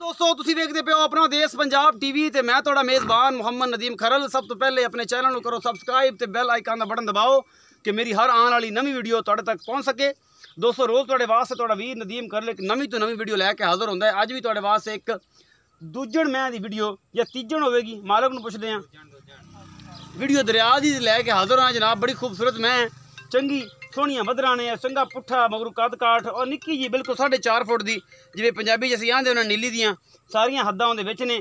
दोस्तों तुसीं वेखदे पे हो अपना देश पंजाब टीवी ते मैं तुहाडा मेज़बान मुहम्मद नदीम खरल। सब तो पहले अपने चैनल को करो सबसक्राइब ते बेल आइकन का बटन दबाओ कि मेरी हर आने वाली नवी वीडियो तुहाडे तक पहुँच सके। दोस्तों रोज़ तुहाडे वास्ते तुहाडा वीर नदीम खरल एक नवी तो नवी वीडियो लैके हाज़र होंदा है। अज भी तुहाडे वास्ते एक दूजण मैं दी वीडियो या तीजण होवेगी, मालक नूं पुछदे हां। वीडियो दरिया दी लैके हाज़र हां जनाब। बड़ी खूबसूरत मैं चंगी सोहनियां बदरां ने, चंगा पुट्ठा मगरू कद काठ और निक्की जी बिल्कुल 4.5 फुट की जिवें पंजाबी च असीं आंदे उन्हें नीली दियां सारियां हद्दां उहदे विच ने।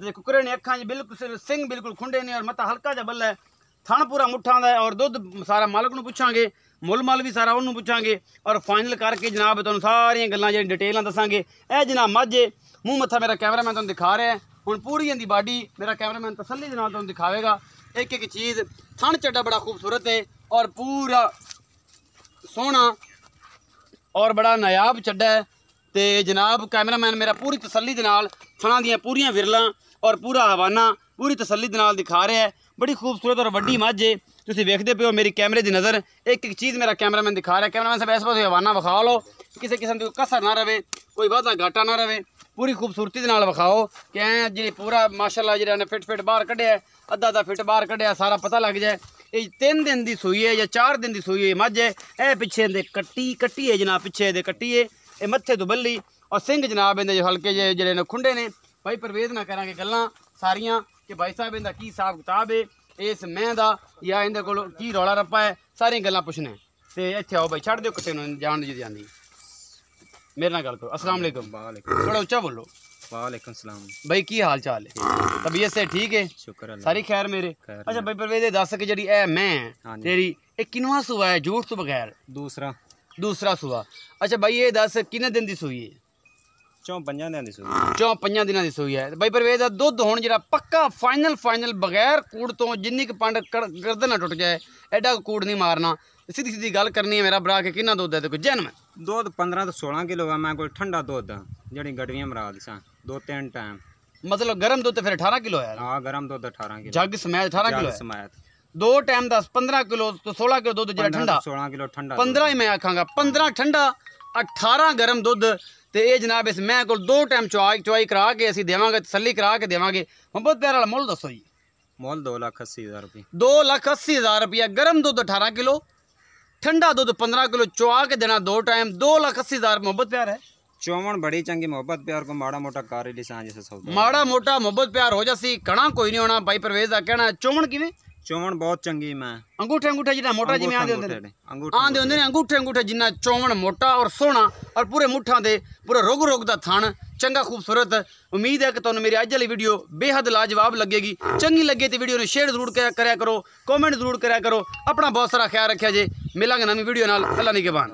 ते कुकरे ने अखां च बिल्कुल सिंह बिल्कुल खुंडे ने और मत्था हल्का जिहा बल्ला है, थण पूरा मुट्ठां दा है और दुद्ध सारा मालक नूं पुछांगे, मुल मल भी सारा उन्होंने पुछांगे और फाइनल करके जनाब तुहानूं सारियां गल्लां जिहड़ियां डिटेलां दसांगे। ए जनाब मझ मूँह मत्था मेरा कैमरामैन तुहानूं दिखा रहा है। हुण पूरी इहदी बाडी मेरा कैमरामैन तसल्ली दे नाल तुहानूं दिखावेगा एक एक चीज़। थण चड्डा बड़ा खूबसूरत है और पूरा सोहना और बड़ा नायाब चड्डा है। तो जनाब कैमरामैन मेरा पूरी तसल्ली दे नाल थणा दियां पूरियां विरलां और पूरा हवाना पूरी तसल्ली दे नाल दिखा रहा है। बड़ी खूबसूरत और वड्डी मझ है। तुसीं वेखदे पे हो मेरी कैमरे की नज़र, एक एक चीज़ मेरा कैमरामैन दिखा रहा है। कैमरामैन साहब इस पासे हवाना विखा लो, किसी किस्म की कसर ना रहे, कोई वाधा घाटा ना रहे, पूरी खूबसूरती दे नाल विखाओ कि ऐ जी पूरा माशाअल्लाह जिहड़ा फिट बाहर कढ़िया, अद्धा फिट बाहर कढ़िया, सारा पता लग जाए। ये 3 दिन की सूई है या 4 दिन की सूई है मझ है। ए पिछे दे कट्टी है जनाब, पिछे दे कट्टी है, ये मत्थे तो बल्ली और सिंह जनाब इहदे हल्के जे जिहड़े ने खुंडे ने। भाई परवेज़ ना करांगे गल्लां सारियां कि भाई साहब इहदा की हिसाब किताब है, इस मैं दा या इहदे कोल की रौला रप्पा है, सारियां गल्लां पुछने। ते इत्थे आओ भाई छड्ड दिओ कुत्ते नूं जान जी जांदी। मेरे नाल गल करो। अस्सलाम वालेकुम। वालेकुम, थोड़ा उच्चा बोलो। वालेकुम सलाम भाई की हाल चाल है? तबीयत से ठीक है? शुक्र अल्लाह सारी खैर मेरे। अच्छा भाई परवेज़ दस कि जी ए मैं तेरी एक किनवा सूआ है झूठ तो बगैर? दूसरा सूआ। अच्छा भाई ये दस किन्ने दिन की सूई है? 4-5 दिन की सूई। 4-5 दिनों की सूई है। भाई परवेज़ दुध हुण जिहड़ा पक्का फाइनल बगैर कूड़ तो जिन्नी क पंड गर्दन ना टुट जाए एडा कूड़ नहीं मारना, सीधी गल करनी है मेरा भरा के किन्ना दुध है देखो जन्म दुध 15 तो 16 किलो है। मैं कोई ठंडा दुध जी गड्डियां मरा दिसा 2-3 टाइम, मतलब गर्म दुध फिर 18 किलो है। हाँ गर्म दुध 18 किलो, जग समेत 18 किलो समेत 2 टाइम 10-15 किलो तो 16 किलो दुध जो ठंडा 16 किलो ठंडा 15 ही मैं आखांगा 15 ठंडा 18 गर्म दुध। तो ये जनाब इस मैं को 2 टाइम चुआई करा के असीं देवांगे, तसल्ली करा के देवांगे। मोहब्बत प्यार वाला मुल दसो जी। मुल 2,80,000 रुपये। 2,80,000 रुपया। गर्म दुध 18 किलो, ठंडा दुध 15 किलो चुआ के देना 2 टाइम, 2,80,000 मोहब्बत प्यार है। चौवन बड़ी चंगी मोहब्बत प्यार को माड़ा मोटा कार ही सांझ से सौदा माड़ा मोटा मोहब्बत प्यार हो जासी, घना कोई नहीं होना। भाई परवेज़ का कहना चौवन किवें? चौवन बहुत चंगी मैं अंगूठे जिन्ना मोटा जिवें आंदे होंदे ने अंगूठे जिन्ना चौवन मोटा और सोहना और पूरे मुठ्ठां दे पूरा रोग दा थण चंगा खूबसूरत। उम्मीद है कि तुहानूं मेरी अज वाली वीडियो बेहद लाजवाब लगेगी। चंगी लगे तो वीडियो नूं शेयर जरूर करा करो, कॉमेंट जरूर करा करो। अपना बहुत सारा ख्याल रखिया जे। मिलांगे नवीं वीडियो नाल। अल्लाह निगहबान।